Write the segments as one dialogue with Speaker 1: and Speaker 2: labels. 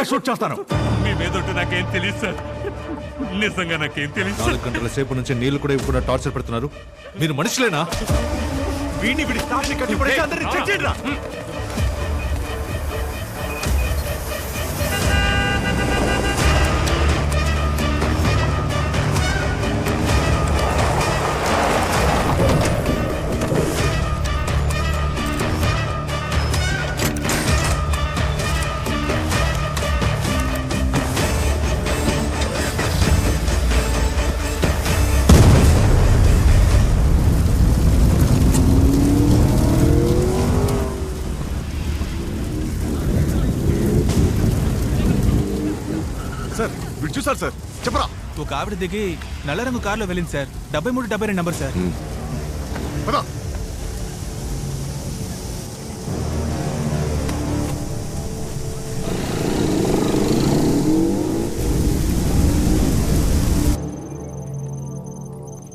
Speaker 1: Immediate గా shoot చేస్తాను.
Speaker 2: మీ మీదొట్టు నాకేం తెలియదు సార్, నిజంగా నాకేం తెలియదు.
Speaker 3: 4 గంటల సేపు నుంచి నీళ్లు కూడా ఇవ్వకుండా టార్చర్ పెడుతున్నారు. మీరు మనుషులేనా?
Speaker 1: వీడిని విడి స్టాఫ్ని కట్టిపడేసి అందరినీ చెక్ చేయండి రా. సార్ వీడు చూసారు సార్, చెప్పరా.
Speaker 4: ఒక ఆవిడ దిగి నల్ల రంగు కారులో వెళ్ళింది సార్. 7372 number sir.
Speaker 1: పద.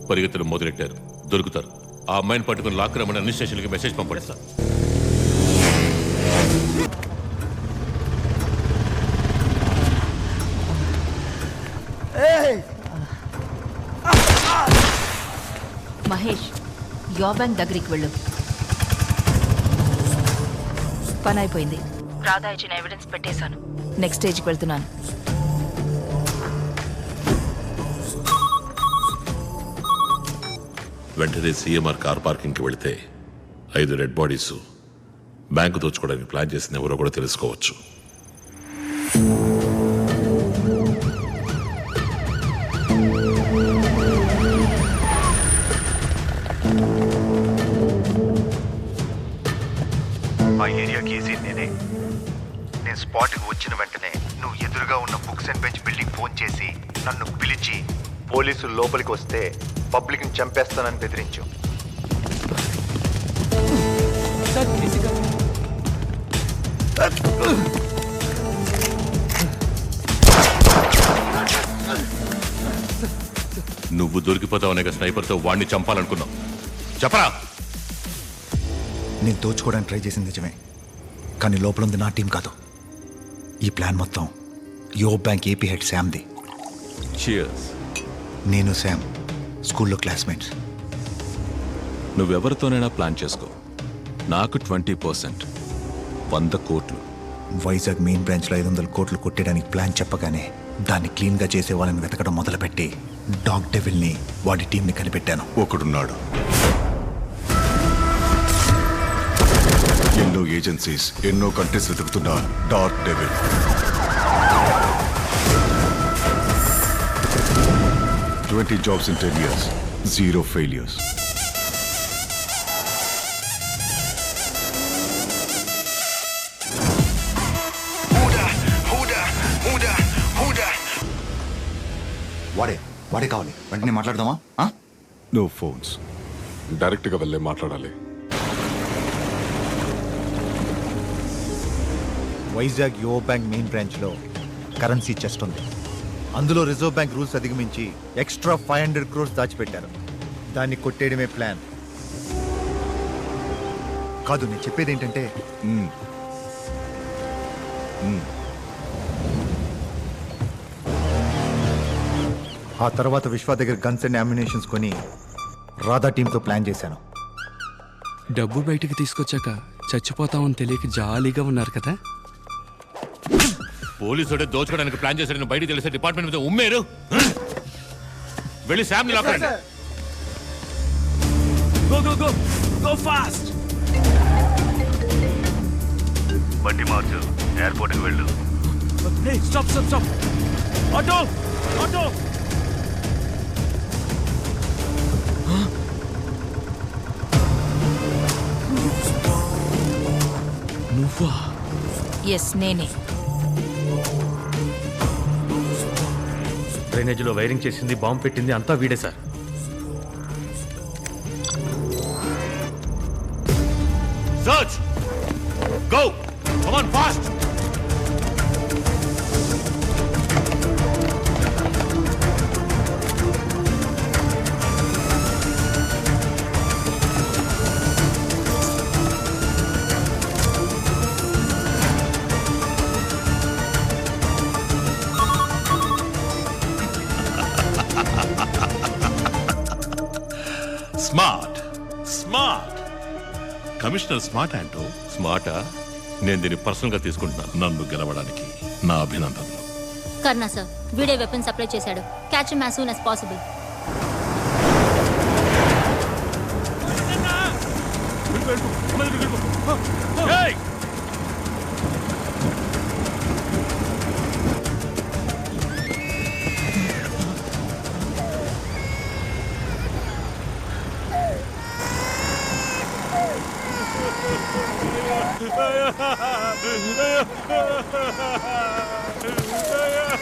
Speaker 2: పరిగెత్తడం మొదలెట్టారు, దొరుకుతారు. ఆ అమ్మాయిని పట్టుకుని లాక్ రమ్మని అన్ని స్టేషన్లకి మెసేజ్ పంపండి సార్.
Speaker 5: మహేష్, యో బ్యాంక్ దగ్గరికి వెళ్ళు. పని అయిపోయింది. రాధా ఇచ్చిన ఎవిడెన్స్ పెట్టేశాను. నెక్స్ట్ స్టేజ్కి వెళ్తున్నాను.
Speaker 2: వెంటనే సీఎంఆర్ కార్ పార్కింగ్కి వెళితే 5 డెడ్ బాడీస్ బ్యాంకు దోచుకోవడానికి ప్లాన్ చేసిన ఎవరో కూడా తెలుసుకోవచ్చు.
Speaker 6: ఆ ఏరియాకి ఈజీ నేనే. నేను స్పాట్కి వచ్చిన వెంటనే నువ్వు ఎదురుగా ఉన్న books and bench building phone చేసి నన్ను పిలిచి పోలీసులు లోపలికి వస్తే పబ్లిక్ని చంపేస్తానని బెదిరించు.
Speaker 2: నువ్వు దొరికిపోతావనే స్నైపర్తో వాడిని చంపాలనుకున్నావు. చెప్పరా.
Speaker 1: నేను దోచుకోవడానికి ట్రై చేసింది నిజమే, కానీ లోపల ఉంది నా టీం కాదు. ఈ ప్లాన్ మొత్తం యో బ్యాంక్ ఏపీ హెడ్ శామ్ది.
Speaker 3: Cheers.
Speaker 1: నేను శామ్ స్కూల్లో క్లాస్మేట్స్.
Speaker 3: నువ్వెవరితోనైనా ప్లాన్ చేసుకో. నాకు 20%, 100 కోట్లు.
Speaker 1: వైజాగ్ మెయిన్ బ్రాంచ్లో 500 కోట్లు కొట్టడానికి ప్లాన్ చెప్పగానే దాన్ని క్లీన్గా చేసే వాళ్ళని వెతకడం మొదలుపెట్టి డాగ్ డెవిల్ని, వాడి టీంని కనిపెట్టాను.
Speaker 7: ఒకడున్నాడు. ఎన్నో ఏజెన్సీస్, ఎన్నో కంట్రీస్ వెతుకుతున్న dark devil. $20 jobs in 10 years, 0 failures.
Speaker 1: వాడే కావాలి. వెంటనే మాట్లాడదామా?
Speaker 7: నో ఫోన్స్, డైరెక్ట్గా వెళ్ళే మాట్లాడాలి.
Speaker 1: వైజాగ్ యో బ్యాంక్ మెయిన్ బ్రాంచ్లో కరెన్సీ చెస్ట్ ఉంది. అందులో రిజర్వ్ బ్యాంక్ రూల్స్ అధిగమించి ఎక్స్ట్రా 500 crores దాచిపెట్టారు. దాన్ని కొట్టేయడమే ప్లాన్. కాదు, నేను చెప్పేది ఏంటంటే ఆ తర్వాత విశ్వ దగ్గర గన్స్ అండ్ అమ్యునేషన్స్ కొని రాధా టీంతో ప్లాన్ చేశాను.
Speaker 8: డబ్బు బయటికి తీసుకొచ్చాక చచ్చిపోతామని తెలియక జాలీగా ఉన్నారు కదా.
Speaker 2: పోలీసుడే దోచుకోవడానికి ప్లాన్ చేశాడని బయటికి తెలిసే డిపార్ట్మెంట్ మీద ఉమ్మేరు. వెళ్ళి శామ్ని లాక్ రండి.
Speaker 4: Go go go go fast.
Speaker 6: బండి మార్చు, ఎయిర్పోర్ట్కి వెళ్ళు.
Speaker 4: Hey stop stop stop. Auto auto.
Speaker 8: నువ్వా?
Speaker 5: ఎస్, నేనే.
Speaker 9: డ్రైనేజీలో వైరింగ్ చేసింది, బాంబు పెట్టింది అంతా వీడే sir.
Speaker 2: Search go come on fast. Smart smart commissioner smart అంటూ
Speaker 3: స్మార్టా? నేను దీన్ని పర్సనల్గా తీసుకుంటున్నాను.
Speaker 2: నన్ను గెలవడానికి నా అభినందనలు.
Speaker 10: కర్నా సార్ వీడే వెపన్ సప్లై చేశాడు. Catch him as soon as possible.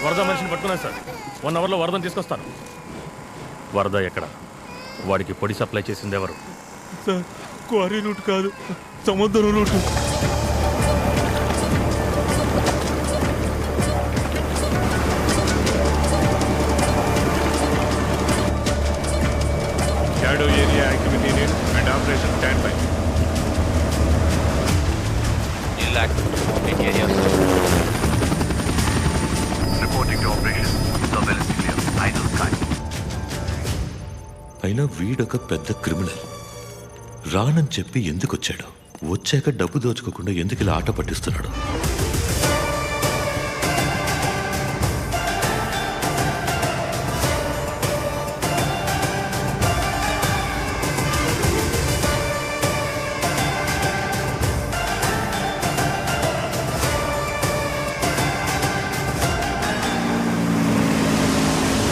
Speaker 9: వరద మనిషిని పట్టుకున్నాను సార్. 1 అవర్లో వరదని తీసుకొస్తాను. వరద ఎక్కడ? వాడికి పొడి సప్లై చేసింది ఎవరు?
Speaker 4: సార్ క్వారీ రూట్ కాదు, సముద్రం route.
Speaker 7: Shadow area activity unit and operation standby.
Speaker 6: Reporting to operation. Surveillance clear. Idle sky.
Speaker 3: అయినా వీడొక పెద్ద క్రిమినల్. రానని చెప్పి ఎందుకు వచ్చాడు? వచ్చాక డబ్బు దోచుకోకుండా ఎందుకు ఇలా ఆట పట్టిస్తున్నాడు?